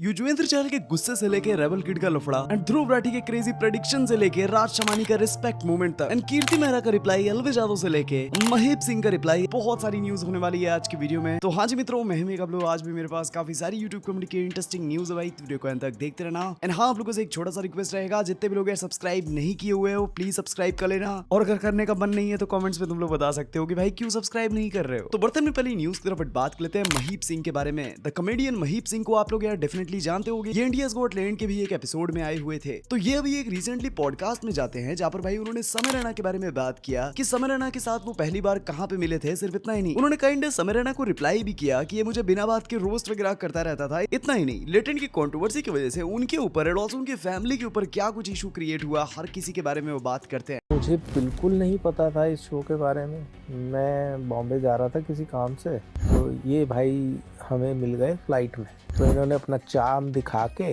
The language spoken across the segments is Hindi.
युजवेंद्र चहल के गुस्से से लेके रेबल किड का लफड़ा एंड ध्रुव राठी के क्रेजी प्रेडिक्शन से लेके राज शमानी का रिस्पेक्ट मूवमेंट तक एंड कीर्ति मेहरा का रिप्लाई अलविज यादव से लेके महेप सिंह का रिप्लाई, बहुत सारी न्यूज होने वाली है आज की वीडियो में। तो हाँ जी मित्रों, मैं हूं कबलो। आज भी मेरे पास काफी सारी यूट्यूब कम्युनिटी की इंटरेस्टिंग न्यूज है भाई, वीडियो को अंत तक देखते रहना। एंड हाँ, आप लोगों से एक छोटा सा रिक्वेस्ट रहेगा, जितने भी लोग सब्सक्राइब नहीं किए हुए हो प्लीज सब्सक्राइब कर लेना, और अगर करने का मन नहीं है तो कमेंट्स में तुम लोग बता सकते हो कि भाई क्यों सब्सक्राइब नहीं कर रहे हो। तो बर्तन में पहली न्यूज की तरफ बात कर लेते हैं महेप सिंह के बारे में। द कॉमेडियन महेप सिंह को आप लोग यार डेफिनेटली जानते होंगे, ये इंडियाज गॉट टैलेंट के भी एक एपिसोड में आए हुए थे। तो ये अभी एक रिसेंटली पॉडकास्ट में जाते हैं जहाँ पर भाई उन्होंने समय रैना के बारे में बात किया कि समय रैना के साथ वो पहली बार कहाँ पे मिले थे। सिर्फ इतना ही नहीं, उन्होंने काइंड समय रैना को रिप्लाई भी किया कि ये मुझे बिना बात के रोस्ट वगैरह करता रहता था। इतना ही नहीं, लेटेंट की कंट्रोवर्सी की वजह से उनके ऊपर एंड ऑल्सो उनके फैमिली के ऊपर क्या कुछ इशू क्रिएट हुआ, हर किसी के बारे में वो बात करते हैं। मुझे बिल्कुल नहीं पता था इस शो के बारे में। मैं बॉम्बे जा रहा था किसी काम से, तो ये भाई हमें मिल गए फ्लाइट में। तो इन्होंने अपना चार्म दिखा के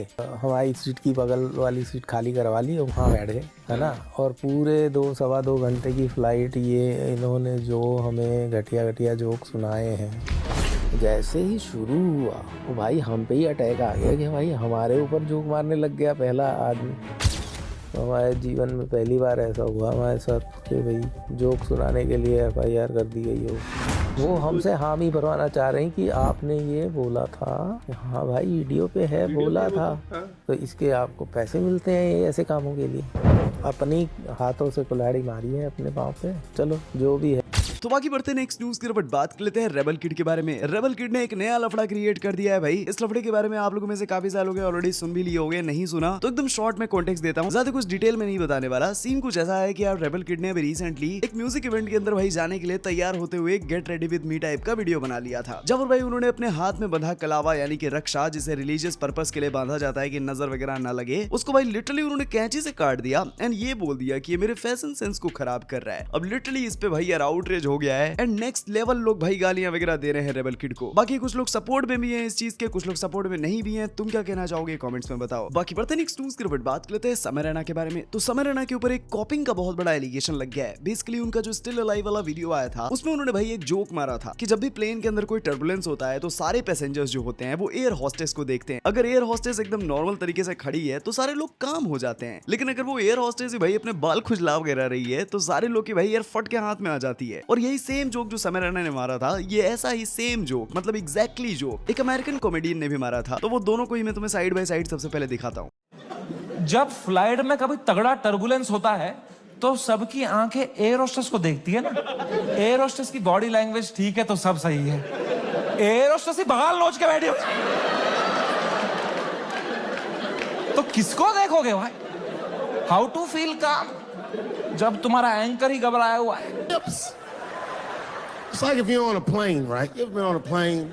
हमारी सीट की बगल वाली सीट खाली करवा ली और वहाँ बैठ गए, है ना। और पूरे 2-2.25 घंटे की फ्लाइट ये इन्होंने जो हमें घटिया घटिया जोक सुनाए हैं, जैसे ही शुरू हुआ तो भाई हम पे ही अटैक आ गया कि भाई हमारे ऊपर जोक मारने लग गया पहला आदमी। तो हमारे जीवन में पहली बार ऐसा हुआ हमारे साथ कि भाई जोक सुनाने के लिए FIR कर दी गई हो। वो हमसे हामी भरवाना चाह रहे हैं कि आपने ये बोला था। हाँ भाई, वीडियो पे है, बोला था, तो इसके आपको पैसे मिलते हैं ये ऐसे कामों के लिए। अपनी हाथों से कुल्हाड़ी मारी है अपने पाँव पे। चलो जो भी है। तो बाकी बढ़ते नेक्स्ट न्यूज की तरफ बात कर लेते हैं रेबल किड के बारे में। रेबल किड ने एक नया लफड़ा क्रिएट कर दिया है भाई। इस लफड़े के बारे में आप लोगों में से काफी सारे लोग ऑलरेडी सुन भी लिए होंगे, नहीं सुना तो एकदम शॉर्ट में कॉन्टेक्स्ट देता हूँ, ज्यादा कुछ डिटेल में नहीं बताने वाला। सीन कुछ ऐसा है कि यार रेबल किड ने अभी रिसेंटली एक म्यूजिक इवेंट के अंदर भाई जाने के लिए तैयार होते हुए get ready with me type का वीडियो बना लिया था, जब भाई उन्होंने अपने हाथ में बंधा कलावा यानी कि रक्षा, जिसे रिलीजियस पर्पस के लिए बांधा जाता है कि नजर वगैरह ना लगे, उसको भाई लिटरली उन्होंने कैंची से काट दिया एंड ये बोल दिया कि ये मेरे फैशन सेंस को खराब कर रहा है। अब लिटरली इस पे भाई यार आउटरेज हो गया है एंड नेक्स्ट लेवल लोग भाई गालियां वगैरह दे रहे हैं रेबल किड को। बाकी कुछ लोग सपोर्ट में भी हैं इस चीज के, कुछ लोग सपोर्ट में नहीं भी हैं। तुम क्या कहना चाहोगे कमेंट्स में बताओ। बाकी बढ़ते नेक्स्ट न्यूज़ की तरफ बात करते हैं समय रैना के बारे में। तो समय रैना के ऊपर एक कॉपिंग का बहुत बड़ा एलिगेशन लग गया है। बेसिकली उनका जो स्टिल अलाइव वाला वीडियो आया था उसमें उन्होंने भाई एक जोक मारा था कि जब भी प्लेन के अंदर कोई टर्बुलेंस होता है तो सारे पैसेंजर्स जो होते हैं वो एयर हॉस्टेस को देखते हैं। अगर एयर हॉस्टेस एकदम नॉर्मल तरीके से खड़ी है तो सारे लोग काम हो जाते हैं, लेकिन अगर वो एयर हॉस्टेस ही भाई अपने बाल खुजला वगैरह रही है तो सारे लोग की भाई एयर फट के हाथ में आ जाती है। और यही सेम जोक जो समय रैना ने मारा था, ये ऐसा ही सेम जोक, मतलब एग्जैक्टली जोक एक अमेरिकन कॉमेडियन ने भी मारा था। तो वो दोनों को ही मैं तुम्हें साइड बाय साइड सबसे पहले दिखाता हूँ। जब फ्लाइट में कभी तगड़ा टर्बुलेंस होता है तो सबकी आंखें एयर होस्टेस को देखती है ना। एयर होस्टेस की बॉडी लैंग्वेज ठीक है तो सब सही है। एयर होस्टेस ही बगाल नोच के बैठी हो तो किसको देखोगे भाई? हाउ टू फील काम जब तुम्हारा एंकर ही घबराया हुआ है। It's like if you're on a plane, right? You've been on a plane.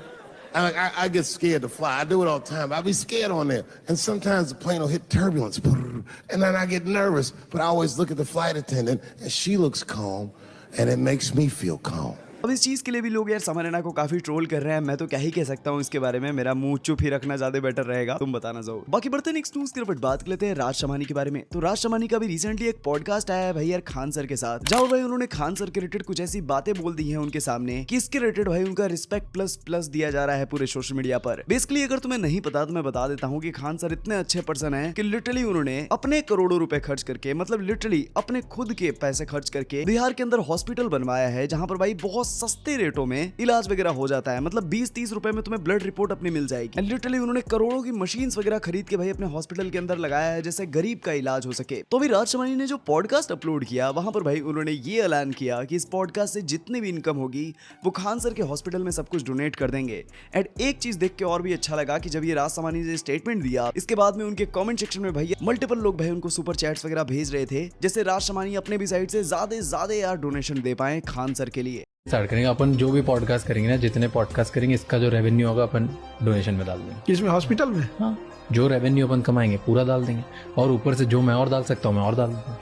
I get scared to fly. I do it all the time. I'll be scared on there. And sometimes the plane will hit turbulence. And then I get nervous. But I always look at the flight attendant, and she looks calm. And it makes me feel calm. अब इस चीज के लिए भी लोग यार समय रैना को काफी ट्रोल कर रहे हैं। मैं तो क्या ही कह सकता हूँ इसके बारे में, मेरा मुंह चुप ही रखना ज्यादा बेटर रहेगा, तुम बताना जाओ। बाकी बढ़ते नेक्स्ट न्यूज़ की तरफ बात कर लेते हैं राज शमानी के बारे में। तो राज शमानी का भी रिसेंटली एक पॉडकास्ट आया है भाई यार खान सर के साथ, जहाँ भाई उन्होंने खान सर के रिलेटेड कुछ ऐसी बातें बोल दी है उनके सामने कि इसके रिलेटेड भाई उनका रिस्पेक्ट प्लस दिया जा रहा है पूरे सोशल मीडिया पर। बेसिकली अगर तुम्हें नहीं पता तो मैं बता देता हूँ कि खान सर इतने अच्छे पर्सन है कि लिटरली उन्होंने अपने करोड़ों रुपए खर्च करके, मतलब लिटरली अपने खुद के पैसे खर्च करके बिहार के अंदर हॉस्पिटल बनवाया है, जहाँ पर भाई बहुत सस्ते रेटों में इलाज वगैरह हो जाता है। मतलब 20-30 रुपए में तुम्हें ब्लड रिपोर्ट अपनी मिल जाएगी। लिटरली उन्होंने करोड़ों की मशीन्स वगैरह खरीद के भाई अपने हॉस्पिटल के अंदर लगाया है जैसे गरीब का इलाज हो सके। तो भी राज शमानी ने जो पॉडकास्ट अपलोड किया वहां पर भाई उन्होंने ये ऐलान किया कि इस पॉडकास्ट से जितनी भी इनकम होगी वो खान सर के हॉस्पिटल में सब कुछ डोनेट कर देंगे। एंड एक चीज देख के और भी अच्छा लगा कि जब ये राज शमानी ने स्टेटमेंट दिया, इसके बाद में उनके कमेंट सेक्शन में भाई मल्टीपल लोग भाई उनको सुपर चैट्स वगैरह भेज रहे थे, जैसे राज शमानी अपने भी साइड से ज्यादा यार डोनेशन दे पाए खान सर के लिए। स्टार्ट करेंगे अपन, जो भी पॉडकास्ट करेंगे ना, जितने पॉडकास्ट करेंगे इसका जो रेवेन्यू होगा अपन डोनेशन में डाल देंगे। इसमें हॉस्पिटल में हाँ, जो रेवेन्यू अपन कमाएंगे पूरा डाल देंगे, और ऊपर से जो मैं और डाल सकता हूँ मैं और डाल दूंगा।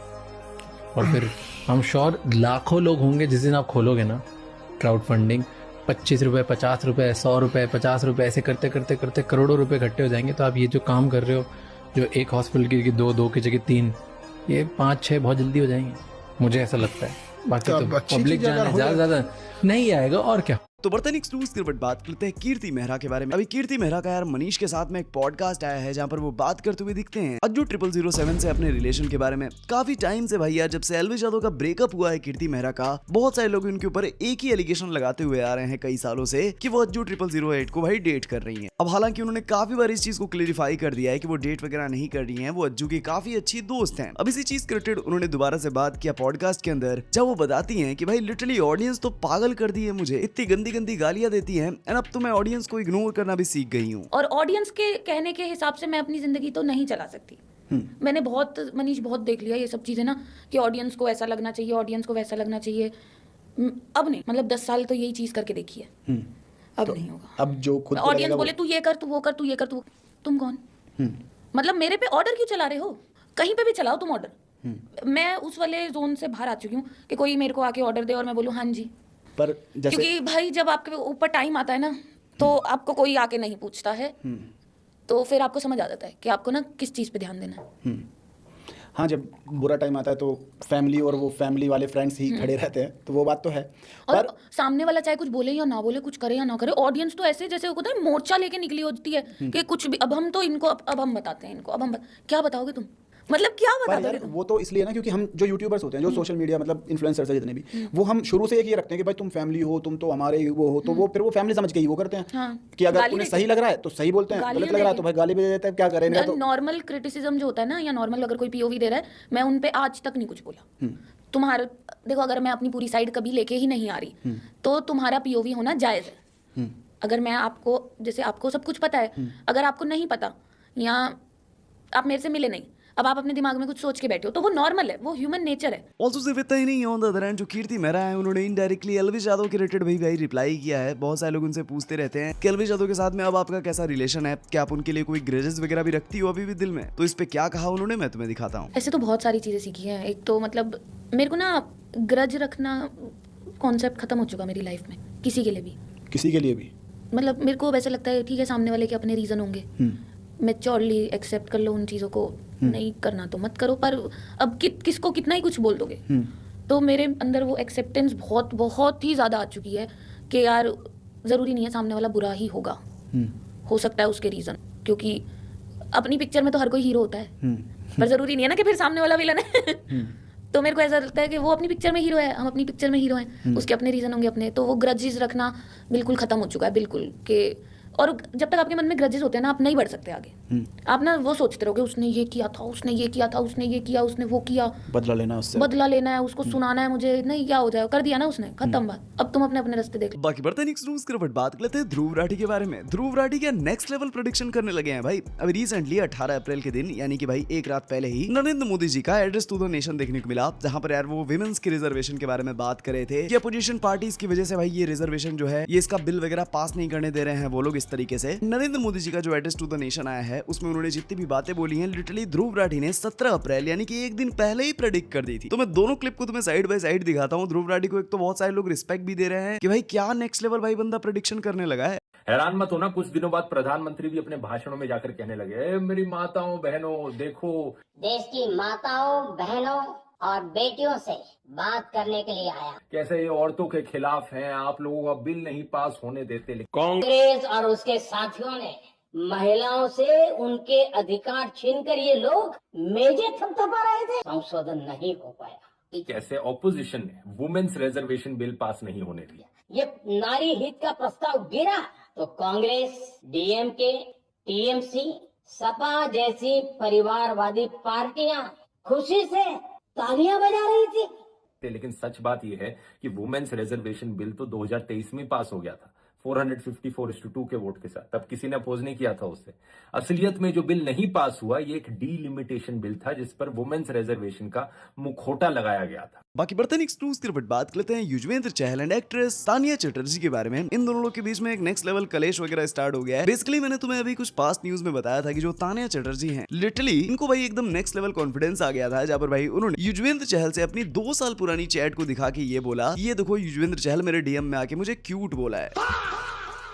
और फिर हम श्योर लाखों लोग होंगे जिस दिन आप खोलोगे ना क्राउड फंडिंग, 25 रुपए 50 रुपए 100 रुपए 50 रुपए ऐसे करते करते करते करोड़ों रुपए इकट्ठे हो जाएंगे। तो आप ये जो काम कर रहे हो, जो एक हॉस्पिटल की 2 की जगह 3, ये 5-6 बहुत जल्दी हो जाएंगे, मुझे ऐसा लगता है। बाकी तो पब्लिक जाने ज्यादा नहीं आएगा और क्या। तो बर्तन एक्सक्लूसिव की बात करते हैं कीर्ति मेहरा के बारे में। अभी कीर्ति मेहरा का यार मनीष के साथ में एक पॉडकास्ट आया है जहाँ पर वो बात करते हुए दिखते हैं अज्जू 007 से अपने रिलेशन के बारे में। काफी टाइम से भाई यार जब से एल्विश यादव का ब्रेकअप हुआ है कीर्ति मेहरा का, बहुत सारे लोग उनके ऊपर एक ही एलिगेशन लगाते हुए आ रहे हैं कई सालों से कि वो अज्जू 008 को भाई डेट कर रही है। अब हालांकि उन्होंने काफी बार इस चीज को क्लेरिफाई कर दिया है कि वो डेट वगैरह नहीं कर रही है, वो अज्जू की काफी अच्छी दोस्त हैं। अब इसी चीज के रिलेटेड उन्होंने दोबारा से बात किया पॉडकास्ट के अंदर, जब वो बताती हैं कि भाई लिटरली ऑडियंस तो पागल कर दी है मुझे, इतनी गंदी गंदी गालियां देती है एंड अब तो मैं ऑडियंस को इग्नोर करना भी सीख गई हूँ। और ऑडियंस के कहने के हिसाब से मैं अपनी जिंदगी तो नहीं चला सकती। मैंने मनीष बहुत देख लिया ये सब चीजें ना कि ऑडियंस को ऐसा लगना चाहिए, ऑडियंस को वैसा लगना चाहिए। अब नहीं, मतलब 10 साल तो यही चीज करके देखी है। अब तो नहीं होगा। अब जो खुद ऑडियंस बोले तू ये कर, तू वो कर, तू ये कर, तू तुम कौन? मतलब मेरे पे ऑर्डर क्यों चला रहे हो? कहीं पे भी चलाओ तुम ऑर्डर। मैं उस वाले जोन से बाहर आ चुकी हूँ कि कोई मेरे को आके ऑर्डर दे और मैं बोलूँ हाँ जी। पर जैसे क्योंकि भाई जब आपके ऊपर टाइम आता है ना तो आपको कोई आके नहीं पूछता है, तो फिर आपको समझ आ जाता है कि आपको ना किस चीज़ पे ध्यान देना है। हाँ, जब बुरा टाइम आता है तो फैमिली और वो फैमिली वाले फ्रेंड्स ही खड़े रहते हैं, तो वो बात तो है। और सामने वाला चाहे कुछ बोले या ना बोले, कुछ करे या ना करे, ऑडियंस तो ऐसे जैसे होता है मोर्चा लेके निकली होती है कि कुछ भी अब हम तो इनको अब हम बताते हैं इनको, अब हम क्या बताओगे तुम? मतलब क्या बता दोगे तुम? वो तो इसलिए ना क्योंकि हम जो यूट्यूबर्स होते हैं, जो सोशल मीडिया मतलब इन्फ्लुएंसर्स हैं जितने भी, वो हम शुरू से ये रखते हैं कि भाई तुम फैमिली हो, तुम तो हमारे वो हो, तो वो फिर वो फैमिली समझ के ही वो करते हैं। हाँ। कि अगर उन्हें सही लग रहा है तो सही बोलते हैं, गलत लग रहा है तो भाई गाली भी दे देते हैं। क्या करें? तो नॉर्मल क्रिटिसिज्म जो होता है ना, या नॉर्मल अगर कोई पीओवी दे रहा है, मैं उन पे आज तक नहीं कुछ बोला। तुम्हारा देखो, अगर मैं अपनी पूरी साइड कभी लेके ही नहीं आ रही तो तुम्हारा पीओवी होना जायज है। अगर मैं आपको, जैसे आपको सब कुछ पता है, अगर आपको नहीं पता या आप मेरे से मिले नहीं, अब आप अपने दिमाग में कुछ सोच के बैठे हो, तो वो नॉर्मल है, वो ह्यूमन नेचर है। ऑल्सो सिर्फ इतना ही नहीं, ऑन द अदर हैंड जो कीर्ति मेहरा है उन्होंने इनडायरेक्टली एल्विश यादव के रिलेटेड भाई रिप्लाई किया है। बहुत सारे लोग उनसे पूछते रहते हैं कि एल्विश यादव के साथ में अब आपका कैसा रिलेशन है, क्या आप उनके लिए कोई ग्रजेस वगैरह भी रखती हो अभी भी दिल में? तो इस पे क्या कहा उन्होंने, मैं तुम्हें दिखाता हूँ। ऐसे तो बहुत सारी चीजें सीखी हैं। एक तो मतलब मेरे को ना ग्रज रखना कॉन्सेप्ट खत्म हो चुका मेरी लाइफ में, किसी के लिए भी। किसी के लिए भी मतलब मेरे को वैसे लगता है ठीक है, सामने वाले के अपने रीजन होंगे, मैच्योरली एक्सेप्ट कर लो उन चीज़ों को, नहीं करना तो मत करो, पर अब किसको कितना ही कुछ बोल दोगे। तो मेरे अंदर वो एक्सेप्टेंस बहुत बहुत ही ज़्यादा आ चुकी है कि यार ज़रूरी नहीं है सामने वाला बुरा ही होगा, हो सकता है उसके रीज़न, क्योंकि अपनी पिक्चर में तो हर कोई हीरो होता है, पर ज़रूरी नहीं है ना कि फिर सामने वाला विलन है। तो मेरे को ऐसा लगता है कि वो अपनी पिक्चर में हीरो है, हम अपनी पिक्चर में हीरो हैं, उसके अपने रीज़न होंगे अपने। तो वो ग्रजेस रखना बिल्कुल ख़त्म हो चुका है, बिल्कुल। कि और जब तक आपके मन में ग्रजेस होते हैं ना, आप नहीं बढ़ सकते आगे। आप ना वो सोचते रहोगे उसने ये किया था, उसने ये किया था, उसने ये किया, उसने वो किया, बदला लेना उससे, बदला लेना है, उसको सुनाना है मुझे, नहीं क्या हो जाएगा, कर दिया ना उसने, खत्म बात। अब तुम अपने अपने रास्ते देख लो। बाकी बर्तन एक्सक्लूसिव की बात करते हैं ध्रुव राठी के बारे में। ध्रुव राठी के नेक्स्ट लेवल प्रेडिक्शन करने लगे हैं भाई। अभी रिसेंटली 18 अप्रैल के दिन, यानी कि भाई एक रात पहले ही, नरेंद्र मोदी जी का एड्रेस टू द नेशन देखने को मिला, जहां पर यार वो विमेंस की रिजर्वेशन के बारे में बात कर रहे थे कि अपोजिशन पार्टीज की वजह से भाई ये रिजर्वेशन जो है, ये इसका बिल वगैरह पास नहीं करने दे रहे हैं वो लोग इस तरीके से। नरेंद्र मोदी जी का जो एड्रेस टू द नेशन आया है उसमें उन्होंने जितनी भी बातें बोली हैं, लिटरली ध्रुव राठी ने 17 अप्रैल यानी कि एक दिन पहले ही प्रेडिक्ट कर दी थी। तो मैं दोनों क्लिप को तुम्हें साइड बाय साइड दिखाता हूँ। ध्रुव राठी को एक तो बहुत सारे लोग रिस्पेक्ट भी दे रहे हैं कि भाई क्या नेक्स्ट लेवल भाई बंदा प्रेडिक्शन करने लगा है। हैरान मत होना, कुछ दिनों बाद प्रधानमंत्री भी अपने भाषणों में जाकर कहने लगे, मेरी माताओं बहनों देखो, देश की माताओं बहनों और बेटियों से बात करने के लिए आया। कैसे ये औरतों के खिलाफ हैं, आप लोगों का बिल नहीं पास होने देते। कांग्रेस और उसके साथियों ने महिलाओं से उनके अधिकार छीनकर ये लोग मेजे थपथपा रहे थे, संशोधन नहीं हो पाया। कैसे ऑपोजिशन ने वुमेन्स रिजर्वेशन बिल पास नहीं होने दिया। ये नारी हित का प्रस्ताव गिरा तो कांग्रेस, डीएमके, टीएमसी, सपा जैसी परिवारवादी पार्टियां खुशी से तालियां बजा रही थी। लेकिन सच बात यह है कि वुमेन्स रिजर्वेशन बिल तो 2023 में पास हो गया था 454:2 के वोट के साथ, तब किसी ने अपोज नहीं किया था उससे। असलियत में जो बिल नहीं पास हुआ ये एक डीलिमिटेशन बिल था जिस पर वुमेन्स रिजर्वेशन का मुखौटा लगाया गया था। बाकी बर्तन एक्सक्लूसिव की बात करते हैं युजवेंद्र चहल एंड एक्ट्रेस तानिया चटर्जी के बारे में। इन दोनों लोग के बीच में एक नेक्स्ट लेवल कलेश वगैरह स्टार्ट हो गया है। बेसिकली मैंने तुम्हें अभी कुछ पास्ट न्यूज में बताया था कि जो तानिया चटर्जी हैं, लिटरली इनको भाई एकदम नेक्स्ट लेवल कॉन्फिडेंस आ गया था, जहां पर भाई उन्होंने युजवेंद्र चहल से अपनी 2 साल पुरानी चैट को दिखा के ये बोला, ये देखो युजवेंद्र चहल मेरे डीएम में आके मुझे क्यूट बोला है।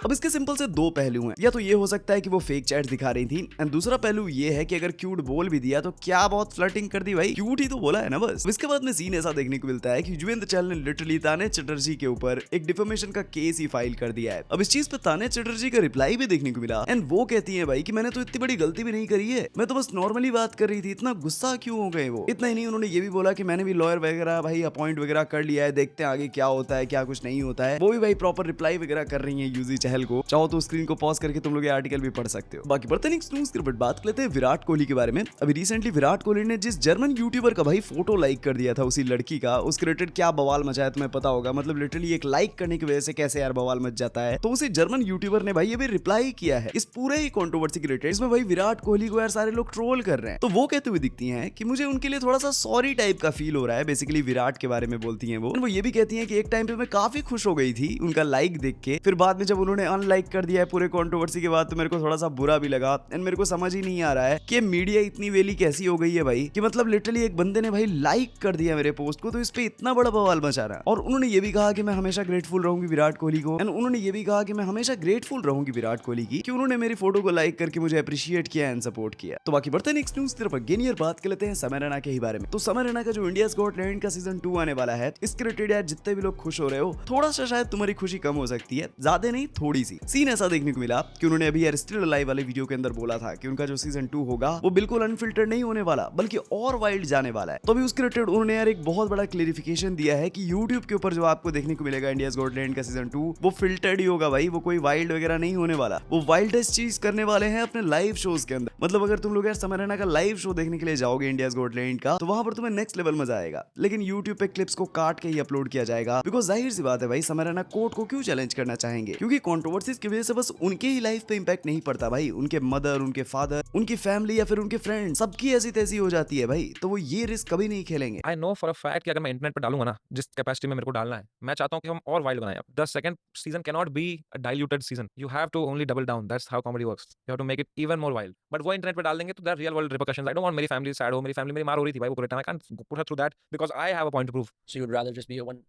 अब इसके सिंपल से दो पहलू हैं, या तो ये हो सकता है कि वो फेक चैट दिखा रही थी, एंड दूसरा पहलू ये है कि अगर क्यूट बोल भी दिया तो क्या बहुत फ्लर्टिंग कर दी भाई, क्यूट ही तो बोला है ना बस। इसके बाद में सीन ऐसा देखने को मिलता है कि युजवेंद्र चहल ने लिटरली तान्या चटर्जी के ऊपर एक डिफेमेशन का केस ही फाइल कर दिया है। अब इस चीज पे तान्या चटर्जी का रिप्लाई भी देखने को मिला, एंड वो कहती है भाई कि मैंने तो इतनी बड़ी गलती भी नहीं करी है, मैं तो बस नॉर्मली बात कर रही थी, इतना गुस्सा क्यों हो गए वो। इतना ही नहीं, उन्होंने ये भी बोला कि मैंने भी लॉयर वगैरह भाई अपॉइंट वगैरह कर लिया है, देखते हैं आगे क्या होता है क्या कुछ नहीं होता है। वो भी भाई प्रॉपर रिप्लाई वगैरह कर रही है यूजी चहल को। चाहो तो स्क्रीन को पॉज करके तुम लोग ये आर्टिकल भी पढ़ सकते हो। बाकी बढ़ते नेक्स्ट न्यूज़ की बात करते हैं विराट कोहली के बारे में। अभी रिसेंटली विराट कोहली ने जिस जर्मन यूट्यूबर का भाई फोटो लाइक कर दिया था उसी लड़की का, उसके रिलेटेड क्या बवाल मचाया तुम्हें पता होगा। मतलब लिटरली एक लाइक करने की वजह से कैसे यार बवाल मच जाता है। तो उसी जर्मन यूट्यूबर ने भाई ये भी रिप्लाई किया है इस पूरे ही कंट्रोवर्सी के रिलेटेड। इसमें भाई विराट कोहली को यार सारे लोग ट्रोल कर रहे हैं। तो वो कहते हुए दिखती हैं कि मुझे उनके लिए थोड़ा सा सॉरी टाइप का फील हो रहा है। बेसिकली विराट के बारे में बोलती हैं वो ये भी कहती हैं कि एक टाइम पे मैं काफी खुश हो गई थी उनका लाइक देख के, फिर बाद में जब उन्होंने अनलाइक कर दिया है पूरे कंट्रोवर्सी के बाद तो मेरे को थोड़ा सा बुरा भी लगा। एंड मेरे को समझ ही नहीं आ रहा है कि मीडिया इतनी वेली कैसी हो गई है भाई, कि मतलब लिटरली एक बंदे ने भाई लाइक कर दिया मेरे पोस्ट को तो इस पे इतना बड़ा बवाल मचा रहा है। और उन्होंने ये भी कहा कि मैं हमेशा ग्रेटफुल रहूंगी विराट कोहली को, एंड उन्होंने ये भी कहा कि मैं हमेशा ग्रेटफुल रहूंगी विराट कोहली की कि उन्होंने मेरी फोटो को लाइक करके मुझे अप्रिशिएट किया एंड सपोर्ट किया। तो बाकी बढ़ते नेक्स्ट न्यूज़ की तरफ। अगेन यार बात कर लेते हैं समय रैना के ही बारे में। तो समय रैना का जो इंडियाज गॉट टैलेंट का सीजन 2 आने वाला है, इसके रिलेटेड यार जितने भी लोग खुश हो रहे हो, थोड़ा सा शायद तुम्हारी खुशी कम हो सकती है, ज्यादा नहीं थोड़ी सी। सीन ऐसा देखने को मिला कि उन्होंने अभी यार स्टिल अलाइव वाले वीडियो के अंदर बोला था कि उनका जो सीजन 2 होगा वो बिल्कुल अनफिल्टर्ड नहीं होने वाला बल्कि और वाइल्ड जाने वाला है। तो अभी उसके रिलेटेड उन्होंने यार एक बहुत बड़ा क्लेरिफिकेशन दिया है कि यूट्यूब के ऊपर जो आपको देखने को मिलेगा इंडियाज गॉट टैलेंट का सीजन 2 वो फिल्टर्ड ही होगा भाई, वो कोई वाइल्ड वगैरह नहीं होने वाला। वो वाइल्डेस्ट चीज करने वाले हैं अपने लाइव शोज के अंदर। मतलब अगर तुम लोग यार समय रैना का लाइव शो देखने के लिए जाओगे इंडियाज गॉट टैलेंट का, तो वहां पर तुम्हें नेक्स्ट लेवल मजा आएगा। लेकिन यूट्यूब पे क्लिप्स को काट के ही अपलोड किया जाएगा, बिकॉज जाहिर सी बात है भाई समय रैना कोर्ट को क्यों चैलेंज करना चाहेंगे, क्योंकि कंट्रोवर्सीज की वजह से बस उनके ही लाइफ पे इंपैक्ट नहीं पड़ता भाई, उनके मदर, उनके फादर, उनकी फैमिली या फिर उनके फ्रेंड सबकी ऐसी तैसी हो जाती है भाई। तो वो ये रिस्क कभी नहीं खेलेंगे। I know for a fact कि अगर मैं इंटरनेट पर डालूंगा ना जिस कैपेसिटी में मेरे को डालना है, मैं चाहता हूं कि हम और वाइल्ड बनाएं। The second season can not be a diluted season, you have to only double down, that's how comedy works, you have to make it even more wild. But वो इंटरनेट पे डाल देंगे तो there real world repercussions. I don't want मेरी फैमिली सैड हो, मेरी फैमिली मेरी मार हो रही थी भाई वो पूरे time, I can't put her through that because I have a point two prove. So you'd rather just be a one,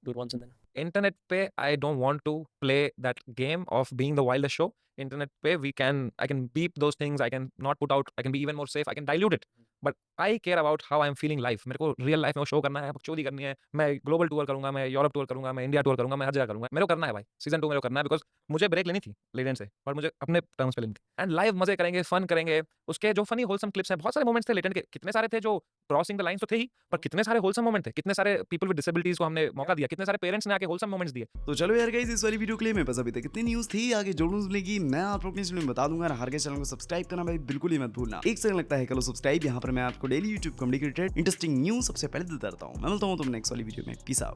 do it once and then. Internet पे I don't want to play that game of being the wildest show. Internet पे I can beep those things, I can not put out, I can be even more safe, I can dilute it, but I care about how I am feeling life. मेरे को रियल लाइफ में वो शो करना है, बकचोदी करनी है। मैं ग्लोबल टूर करूंगा, मैं यूरोप टूर करूंगा, मैं इंडिया टूर करूंगा, मैं हर जगह करूंगा। मेरे को करना है भाई, सीजन 2 मेरे को करना है बिकॉज मुझे ब्रेक लेनी थी लेजेंड से, पर मुझे अपने टर्म्स पे लेनी थी। एंड लाइव मजे करेंगे, फन करेंगे। उसके जो फनी होलसम क्लिप्स हैं, बहुत सारे मोमेंट्स थे लेजेंड के, कितने सारे थे जो क्रॉसिंग द लाइंस तो थे ही, पर कितने सारे होलसम मोमेंट थे, कितने सारे पीपल विद डिसेबिलिटीज को हमने मौका दिया, कितने सारे पेरेंट्स ने आके होलसम मोमेंट्स दिए। तो चलो यार गाइस इस वाली वीडियो के लिए मेरे पास अभी तक कितनी न्यूज़ थी, आगे जो न्यूज़ मिलेगी मैं आप लोग के में बता दूंगा। हर के चैनल को सब्सक्राइब करना भाई बिल्कुल ही मत भूलना। एक सेकंड लगता है, करो सब्सक्राइब। यहाँ पर मैं आपको daily YouTube comedy related interesting news सबसे पहले देता रहता हूँ। मैं मिलता हूँ तुम नेक्स्ट वाली वीडियो में। Peace out.